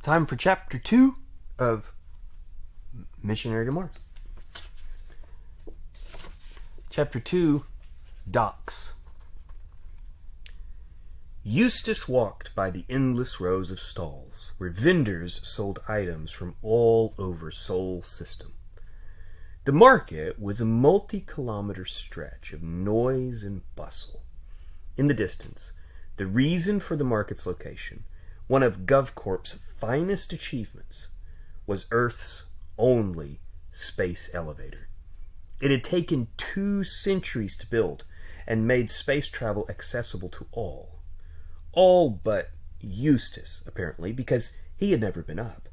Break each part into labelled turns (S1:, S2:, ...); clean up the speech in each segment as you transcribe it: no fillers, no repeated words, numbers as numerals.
S1: Time for Chapter 2 of Missionary to Mars. Chapter 2, Docks. Eustace walked by the endless rows of stalls, where vendors sold items from all over Sol System. The market was a multi-kilometer stretch of noise and bustle. In the distance, the reason for the market's location, one of GovCorp's finest achievements, was Earth's only space elevator. It had taken 2 centuries to build and made space travel accessible to all. All but Eustace, apparently, because he had never been up.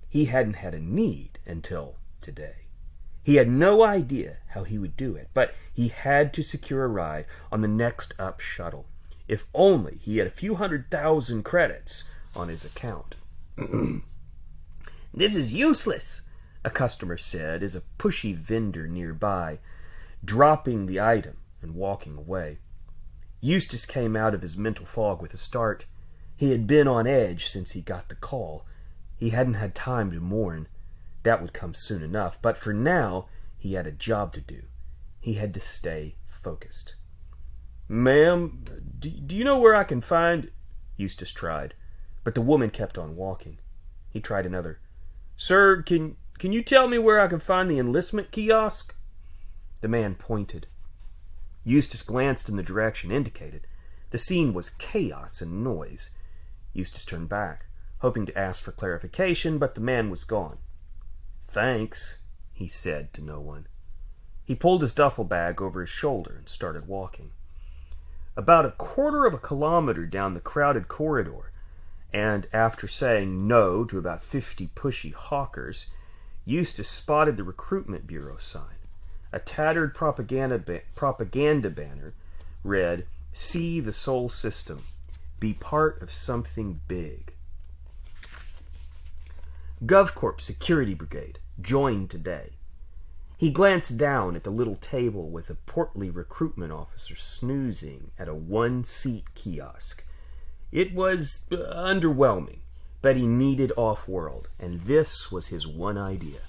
S1: He hadn't had a need until today. He had no idea how he would do it, but he had to secure a ride on the next up shuttle. If only he had a few 100,000 credits on his account. "This is useless," a customer said as a pushy vendor nearby, dropping the item and walking away. Eustace came out of his mental fog with a start. He had been on edge since he got the call. He hadn't had time to mourn. That would come soon enough, but for now he had a job to do. He had to stay focused. "Ma'am, do you know where I can find—" Eustace tried, but the woman kept on walking. He tried another. "Sir, can you tell me where I can find the enlistment kiosk?" The man pointed. Eustace glanced in the direction indicated. The scene was chaos and noise. Eustace turned back, hoping to ask for clarification, but the man was gone. "Thanks," he said to no one. He pulled his duffel bag over his shoulder and started walking. About a quarter of a kilometer down the crowded corridor, and after saying no to about 50 pushy hawkers, Eustace spotted the recruitment bureau sign. A tattered propaganda banner read, "See the Sol System. Be part of something big." GovCorp Security Brigade joined today. He glanced down at the little table with a portly recruitment officer snoozing at a 1-seat kiosk. It was underwhelming, but he needed off-world, and this was his one idea.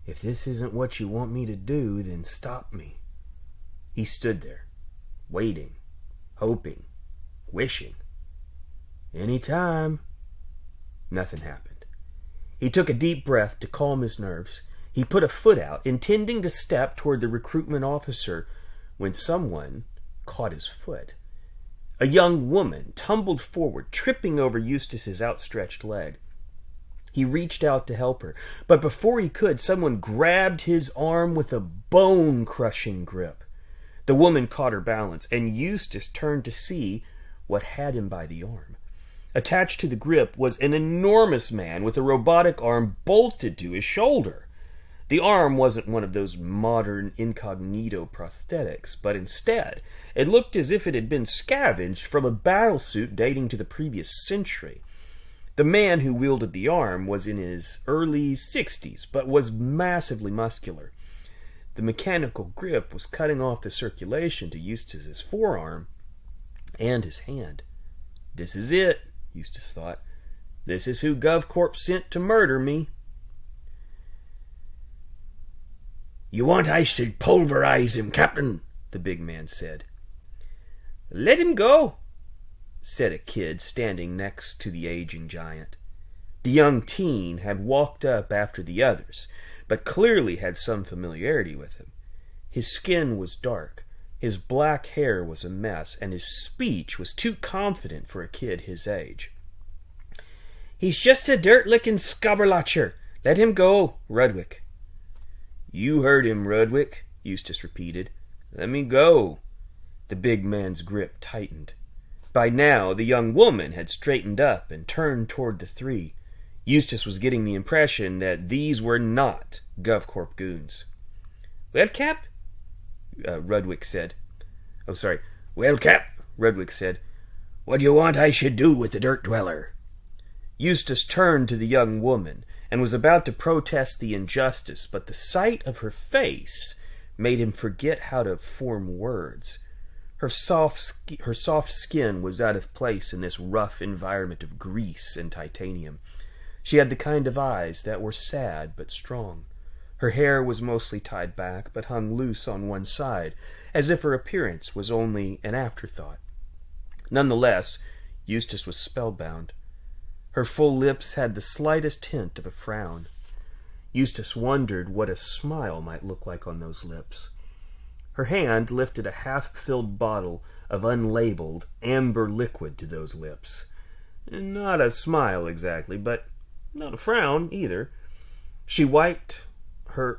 S1: "If this isn't what you want me to do, then stop me." He stood there, waiting, hoping, wishing. Any time. Nothing happened. He took a deep breath to calm his nerves. He put a foot out, intending to step toward the recruitment officer, when someone caught his foot. A young woman tumbled forward, tripping over Eustace's outstretched leg. He reached out to help her, but before he could, someone grabbed his arm with a bone-crushing grip. The woman caught her balance, and Eustace turned to see what had him by the arm. Attached to the grip was an enormous man with a robotic arm bolted to his shoulder. The arm wasn't one of those modern incognito prosthetics, but instead, it looked as if it had been scavenged from a battlesuit dating to the previous century. The man who wielded the arm was in his early 60s, but was massively muscular. The mechanical grip was cutting off the circulation to Eustace's forearm and his hand. "This is it," Eustace thought. "This is who GovCorp sent to murder me." "You want I should pulverize him, Captain?" the big man said. "Let him go," said a kid standing next to the aging giant. The young teen had walked up after the others, but clearly had some familiarity with him. His skin was dark, his black hair was a mess, and his speech was too confident for a kid his age. "He's just a dirt-licking scabberlotcher. Let him go, Rudwick." "You heard him, Rudwick," Eustace repeated. "Let me go." The big man's grip tightened. By now, the young woman had straightened up and turned toward the 3. Eustace was getting the impression that these were not GovCorp goons. "Well, Cap?" Rudwick said. "Well, Cap," Rudwick said, "what do you want I should do with the dirt dweller?" Eustace turned to the young woman and was about to protest the injustice, but the sight of her face made him forget how to form words. Her soft skin was out of place in this rough environment of grease and titanium. She had the kind of eyes that were sad but strong. Her hair was mostly tied back, but hung loose on one side, as if her appearance was only an afterthought. Nonetheless, Eustace was spellbound. Her full lips had the slightest hint of a frown. Eustace wondered what a smile might look like on those lips. Her hand lifted a half-filled bottle of unlabeled amber liquid to those lips. Not a smile exactly, but not a frown either. She wiped her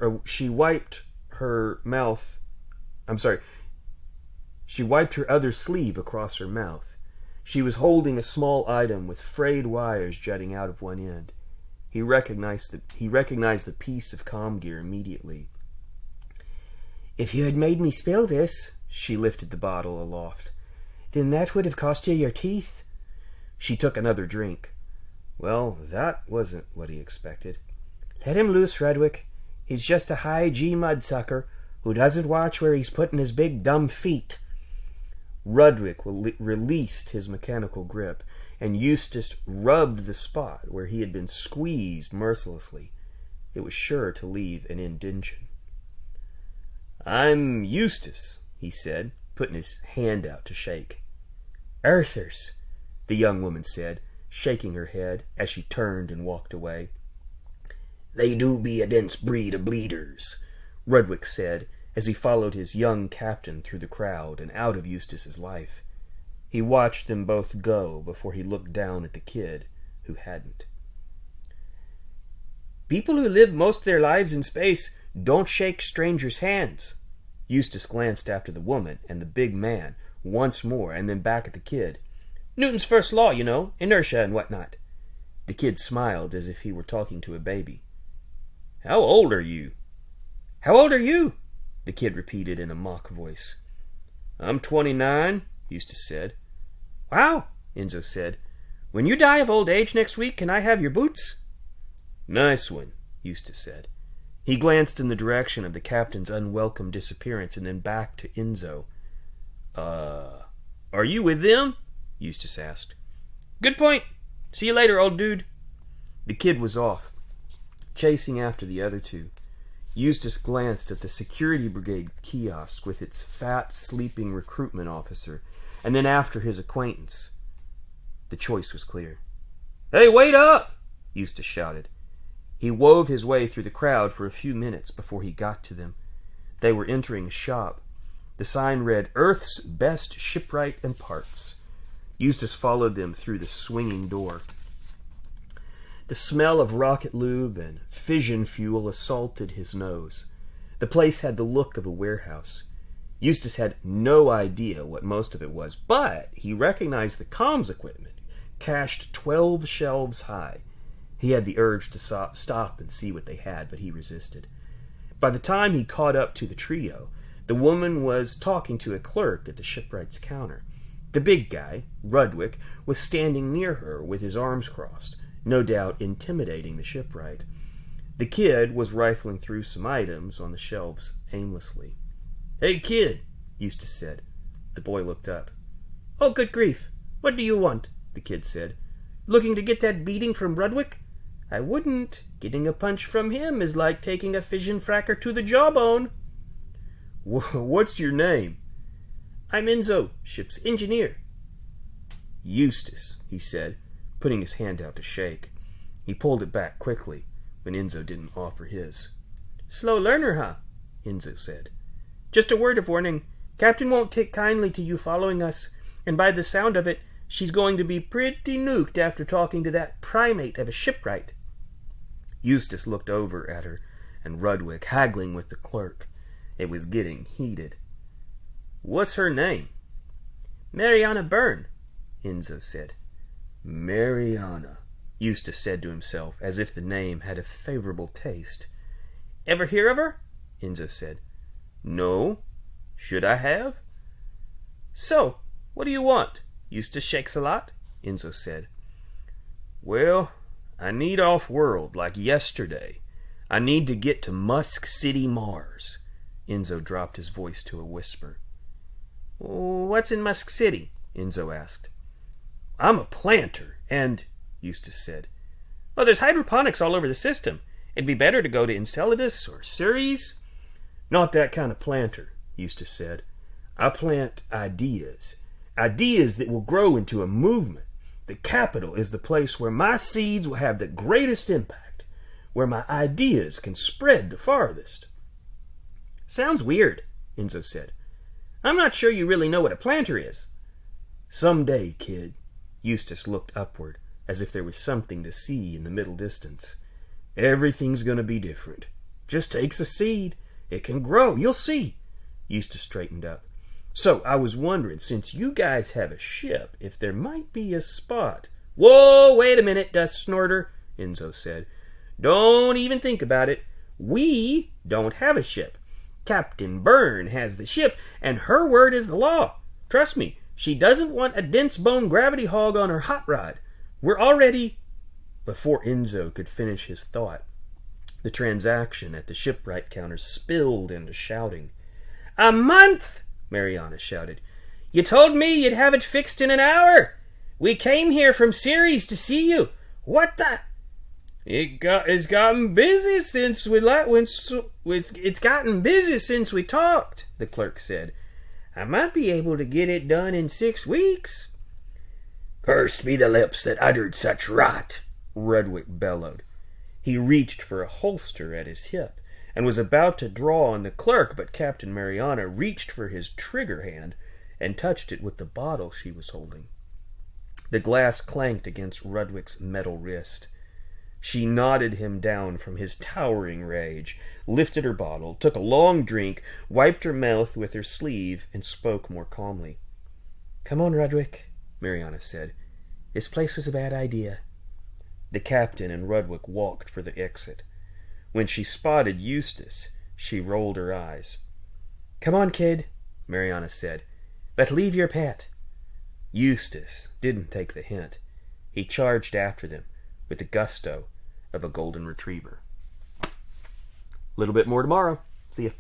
S1: other sleeve across her mouth. She was holding a small item with frayed wires jutting out of one end. He recognized the piece of comm gear immediately. "If you had made me spill this," she lifted the bottle aloft, "then that would have cost you your teeth." She took another drink. Well, that wasn't what he expected. "Let him loose, Rudwick. He's just a high-G mudsucker who doesn't watch where he's putting his big dumb feet." Rudwick released his mechanical grip, and Eustace rubbed the spot where he had been squeezed mercilessly. It was sure to leave an indentation. "I'm Eustace," he said, putting his hand out to shake. "Arthur's," the young woman said, shaking her head as she turned and walked away. "They do be a dense breed of bleeders," Rudwick said, as he followed his young captain through the crowd and out of Eustace's life. He watched them both go before he looked down at the kid, who hadn't. "People who live most of their lives in space don't shake strangers' hands." Eustace glanced after the woman and the big man once more, and then back at the kid. "Newton's first law, you know, inertia and whatnot." The kid smiled as if he were talking to a baby. "How old are you?" "How old are you?" the kid repeated in a mock voice. "I'm 29, Eustace said. "Wow," Enzo said. "When you die of old age next week, can I have your boots?" "Nice one," Eustace said. He glanced in the direction of the captain's unwelcome disappearance and then back to Enzo. Are you with them?" Eustace asked. "Good point. See you later, old dude." The kid was off, chasing after the other two. Eustace glanced at the security brigade kiosk with its fat, sleeping recruitment officer, and then after his acquaintance. The choice was clear. "Hey, wait up!" Eustace shouted. He wove his way through the crowd for a few minutes before he got to them. They were entering a shop. The sign read, "Earth's Best Shipwright and Parts." Eustace followed them through the swinging door. The smell of rocket lube and fission fuel assaulted his nose. The place had the look of a warehouse. Eustace had no idea what most of it was, but he recognized the comms equipment, cached 12 shelves high. He had the urge to stop and see what they had, but he resisted. By the time he caught up to the trio, the woman was talking to a clerk at the shipwright's counter. The big guy, Rudwick, was standing near her with his arms crossed, no doubt intimidating the shipwright. The kid was rifling through some items on the shelves aimlessly. "Hey, kid," Eustace said. The boy looked up. "Oh, good grief. What do you want?" the kid said. "Looking to get that beating from Rudwick? I wouldn't. Getting a punch from him is like taking a fission fracker to the jawbone." "What's your name?" "I'm Enzo, ship's engineer." "Eustace," he said, putting his hand out to shake. He pulled it back quickly when Enzo didn't offer his. "Slow learner, huh?" Enzo said. "Just a word of warning. Captain won't take kindly to you following us, and by the sound of it, she's going to be pretty nuked after talking to that primate of a shipwright." Eustace looked over at her and Rudwick, haggling with the clerk. It was getting heated. "What's her name?" "Mariana Byrne," Enzo said. "Mariana," Eustace said to himself, as if the name had a favorable taste. "Ever hear of her?" Enzo said. "No. Should I have?" "So, what do you want? Eustace shakes a lot," Enzo said. "Well, I need off-world, like yesterday. I need to get to Missionary Mars." Enzo dropped his voice to a whisper. What's in Musk City? Enzo asked. I'm a planter, and, Eustace said, well, there's hydroponics all over the system. It'd be better to go to Enceladus or Ceres. Not that kind of planter, Eustace said. I plant ideas. Ideas that will grow into a movement. The capital is the place where my seeds will have the greatest impact, where my ideas can spread the farthest. Sounds weird, Enzo said. I'm not sure you really know what a planter is. Someday, kid. Eustace looked upward, as if there was something to see in the middle distance. Everything's going to be different. Just takes a seed. It can grow. You'll see. Eustace straightened up. So, I was wondering, since you guys have a ship, if there might be a spot. Whoa, wait a minute, Dust Snorter, Enzo said. Don't even think about it. We don't have a ship. Captain Byrne has the ship, and her word is the law. Trust me, she doesn't want a dense-bone gravity hog on her hot rod. We're already... Before Enzo could finish his thought, the transaction at the shipwright counter spilled into shouting. A month! Mariana shouted. You told me you'd have it fixed in an hour. We came here from Ceres to see you. What the... It's gotten busy since it's gotten busy since we talked, the clerk said. I might be able to get it done in 6 weeks. Cursed be the lips that uttered such rot, Rudwick bellowed. He reached for a holster at his hip and was about to draw on the clerk, but Captain Mariana reached for his trigger hand and touched it with the bottle she was holding. The glass clanked against Rudwick's metal wrist. She nodded him down from his towering rage, lifted her bottle, took a long drink, wiped her mouth with her sleeve, and spoke more calmly. Come on, Rudwick, Mariana said. This place was a bad idea. The captain and Rudwick walked for the exit. When she spotted Eustace, she rolled her eyes. Come on, kid, Mariana said, but leave your pet. Eustace didn't take the hint. He charged after them with the gusto of a golden retriever. A little bit more tomorrow. See ya.